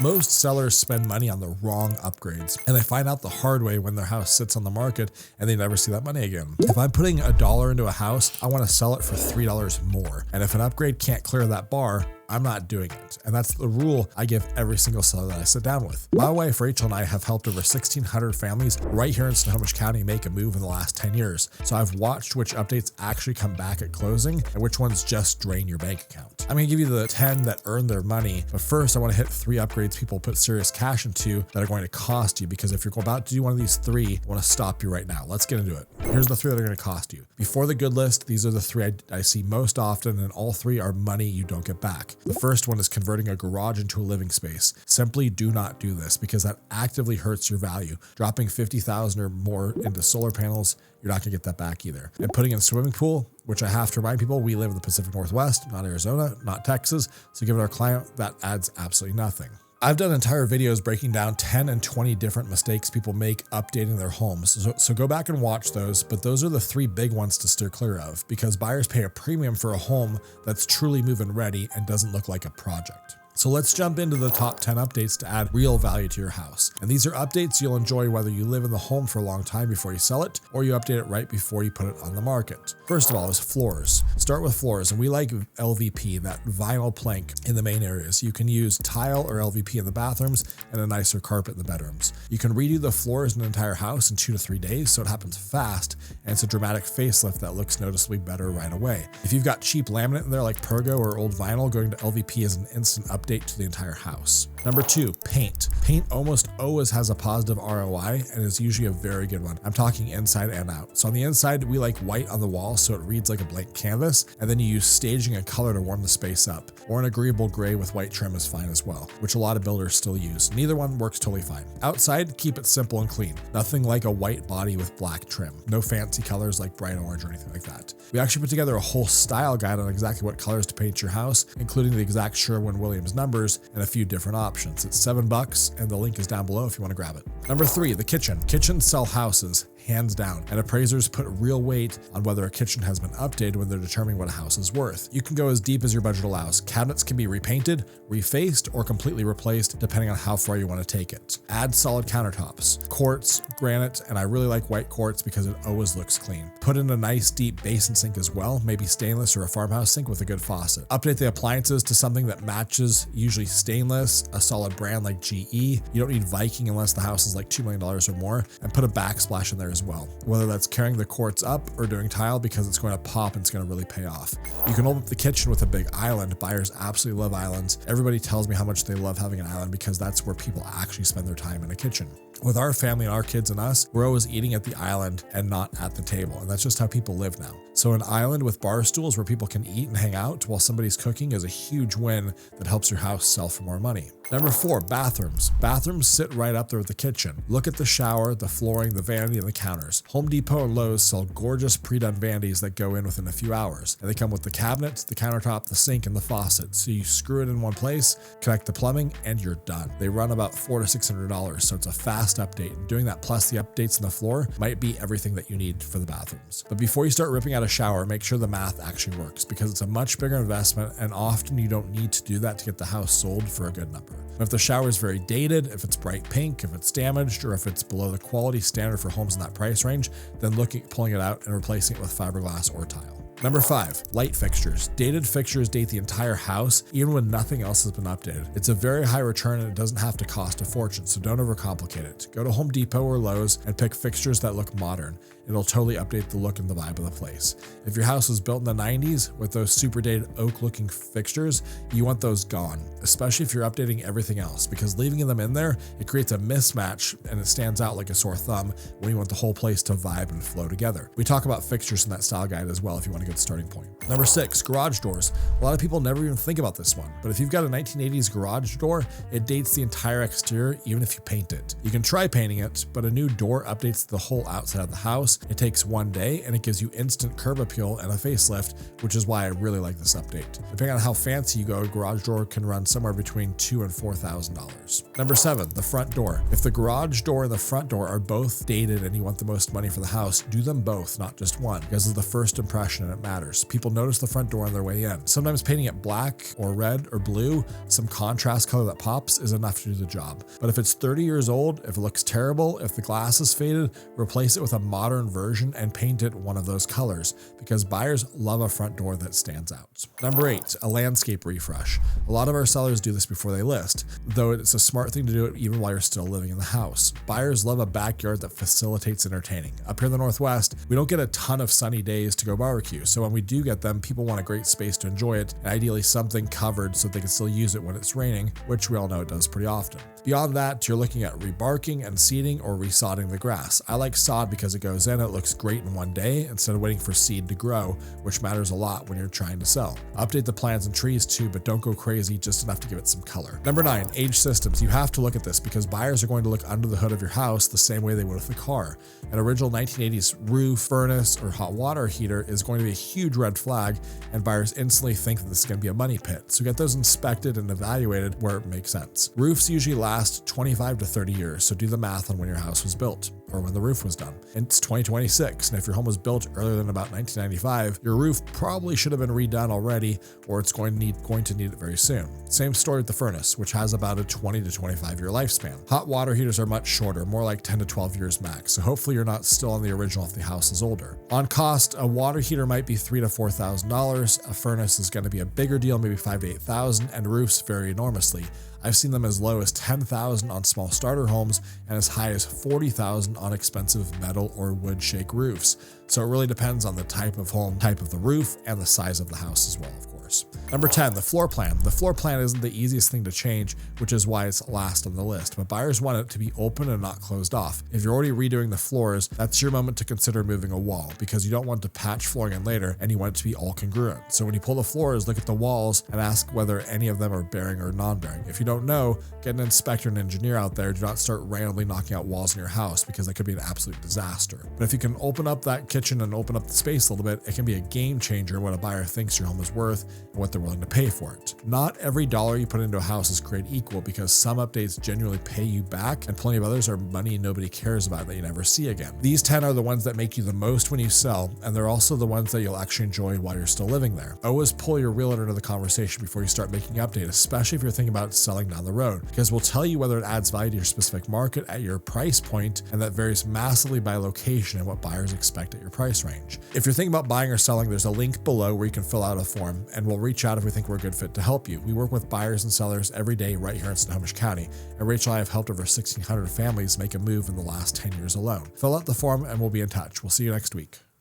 Most sellers spend money on the wrong upgrades, and they find out the hard way when their house sits on the market and they never see that money again. If I'm putting $1 into a house, I want to sell it for $3 more. And if an upgrade can't clear that bar, I'm not doing it. And that's the rule I give every single seller that I sit down with. My wife, Rachel, and I have helped over 1,600 families right here in Snohomish County make a move in the last 10 years. So I've watched which updates actually come back at closing and which ones just drain your bank account. I'm gonna give you the 10 that earn their money, but first I wanna hit 3 upgrades people put serious cash into that are going to cost you, because if you're about to do one of these 3, I wanna stop you right now. Let's get into it. Here's the 3 that are gonna cost you. Before the good list, these are the 3 I see most often, and all 3 are money you don't get back. The first one is converting a garage into a living space. Simply do not do this, because that actively hurts your value. Dropping $50,000 or more into solar panels, you're not gonna get that back either. And putting in a swimming pool, which I have to remind people, we live in the Pacific Northwest, not Arizona, not Texas. So given our client, that adds absolutely nothing. I've done entire videos breaking down 10 and 20 different mistakes people make updating their homes. So go back and watch those, but those are the 3 big ones to steer clear of, because buyers pay a premium for a home that's truly move-in ready and doesn't look like a project. So let's jump into the top 10 updates to add real value to your house. And these are updates you'll enjoy whether you live in the home for a long time before you sell it, or you update it right before you put it on the market. First of all is floors. Start with floors, and we like LVP, that vinyl plank in the main areas. You can use tile or LVP in the bathrooms and a nicer carpet in the bedrooms. You can redo the floors in an entire house in 2 to 3 days, so it happens fast, and it's a dramatic facelift that looks noticeably better right away. If you've got cheap laminate in there like Pergo or old vinyl, going to LVP is an instant update to the entire house. Number 2, paint. Paint almost always has a positive ROI and is usually a very good one. I'm talking inside and out. So on the inside, we like white on the wall so it reads like a blank canvas, and then you use staging and color to warm the space up. Or an agreeable gray with white trim is fine as well, which a lot of builders still use. Neither one works totally fine. Outside, keep it simple and clean. Nothing like a white body with black trim. No fancy colors like bright orange or anything like that. We actually put together a whole style guide on exactly what colors to paint your house, including the exact Sherwin-Williams numbers and a few different options. It's $7 and the link is down below if you want to grab it. Number 3, the kitchen. Kitchens sell houses, hands down, and appraisers put real weight on whether a kitchen has been updated when they're determining what a house is worth. You can go as deep as your budget allows. Cabinets can be repainted, refaced, or completely replaced depending on how far you want to take it. Add solid countertops, quartz, granite, and I really like white quartz because it always looks clean. Put in a nice deep basin sink as well, maybe stainless or a farmhouse sink with a good faucet. Update the appliances to something that matches, usually stainless, a solid brand like GE. You don't need Viking unless the house is like $2 million or more, and put a backsplash in there as well, whether that's carrying the quartz up or doing tile, because it's going to pop and it's going to really pay off. You can open up the kitchen with a big island. Buyers absolutely love islands. Everybody tells me how much they love having an island because that's where people actually spend their time in a kitchen. With our family and our kids and us, we're always eating at the island and not at the table. And that's just how people live now. So an island with bar stools where people can eat and hang out while somebody's cooking is a huge win that helps your house sell for more money. Number 4, bathrooms. Bathrooms sit right up there with the kitchen. Look at the shower, the flooring, the vanity, and the counters. Home Depot and Lowe's sell gorgeous pre-done vanities that go in within a few hours. And they come with the cabinet, the countertop, the sink, and the faucet. So you screw it in one place, connect the plumbing, and you're done. They run about $400 to $600, so it's a fast update. And doing that plus the updates on the floor might be everything that you need for the bathrooms. But before you start ripping out a shower, make sure the math actually works, because it's a much bigger investment, and often you don't need to do that to get the house sold for a good number. If the shower is very dated, if it's bright pink, if it's damaged, or if it's below the quality standard for homes in that price range, then look at pulling it out and replacing it with fiberglass or tile. Number 5, light fixtures. Dated fixtures date the entire house, even when nothing else has been updated. It's a very high return and it doesn't have to cost a fortune, so don't overcomplicate it. Go to Home Depot or Lowe's and pick fixtures that look modern. It'll totally update the look and the vibe of the place. If your house was built in the 90s with those super dated oak looking fixtures, you want those gone, especially if you're updating everything else, because leaving them in there, it creates a mismatch and it stands out like a sore thumb when you want the whole place to vibe and flow together. We talk about fixtures in that style guide as well if you want a good starting point. Number 6, garage doors. A lot of people never even think about this one, but if you've got a 1980s garage door, it dates the entire exterior even if you paint it. You can try painting it, but a new door updates the whole outside of the house. It takes one day and it gives you instant curb appeal and a facelift, which is why I really like this update. Depending on how fancy you go, a garage door can run somewhere between $2,000 and $4,000. Number 7, the front door. If the garage door and the front door are both dated and you want the most money for the house, do them both, not just one, because of the first impression, and it matters. People notice the front door on their way in. Sometimes painting it black or red or blue, some contrast color that pops, is enough to do the job. But if it's 30 years old, if it looks terrible, if the glass is faded, replace it with a modern version and paint it one of those colors, because buyers love a front door that stands out. Number 8, a landscape refresh. A lot of our sellers do this before they list, though it's a smart thing to do it even while you're still living in the house. Buyers love a backyard that facilitates entertaining. Up here in the Northwest, we don't get a ton of sunny days to go barbecue, so when we do get them, people want a great space to enjoy it, and ideally something covered so they can still use it when it's raining, which we all know it does pretty often. Beyond that, you're looking at rebarking and seeding or resodding the grass. I like sod because it goes in, it looks great in one day instead of waiting for seed to grow, which matters a lot when you're trying to sell. Update the plants and trees too, but don't go crazy, just enough to give it some color. Number 9, age systems. You have to look at this because buyers are going to look under the hood of your house the same way they would with a car. An original 1980s roof, furnace, or hot water heater is going to be a huge red flag, and buyers instantly think that this is going to be a money pit. So get those inspected and evaluated where it makes sense. Roofs usually last 25 to 30 years, so do the math on when your house was built or when the roof was done. And it's 2026, and if your home was built earlier than about 1995, your roof probably should have been redone already, or it's going to need it very soon. Same story with the furnace, which has about a 20 to 25 year lifespan. Hot water heaters are much shorter, more like 10 to 12 years max, so hopefully you're not still on the original if the house is older. On cost, a water heater might be $3,000 to $4,000, a furnace is going to be a bigger deal, maybe $5,000 to $8,000, and roofs vary enormously. I've seen them as low as $10,000 on small starter homes and as high as $40,000 on expensive metal or wood shake roofs. So it really depends on the type of home, type of the roof, and the size of the house as well, of course. Number 10, the floor plan. The floor plan isn't the easiest thing to change, which is why it's last on the list, but buyers want it to be open and not closed off. If you're already redoing the floors, that's your moment to consider moving a wall, because you don't want to patch flooring in later and you want it to be all congruent. So when you pull the floors, look at the walls and ask whether any of them are bearing or non-bearing. If you don't know, get an inspector and engineer out there. Do not start randomly knocking out walls in your house, because that could be an absolute disaster. But if you can open up that kitchen and open up the space a little bit, it can be a game changer what a buyer thinks your home is worth and what they're willing to pay for it. Not every dollar you put into a house is created equal, because some updates genuinely pay you back and plenty of others are money nobody cares about that you never see again. These 10 are the ones that make you the most when you sell, and they're also the ones that you'll actually enjoy while you're still living there. Always pull your realtor into the conversation before you start making updates, especially if you're thinking about selling down the road, because we'll tell you whether it adds value to your specific market at your price point, and that varies massively by location and what buyers expect at your price range. If you're thinking about buying or selling, there's a link below where you can fill out a form, and we'll reach out if we think we're a good fit to help you. We work with buyers and sellers every day right here in Snohomish County, and Rachel and I have helped over 1,600 families make a move in the last 10 years alone. Fill out the form and we'll be in touch. We'll see you next week.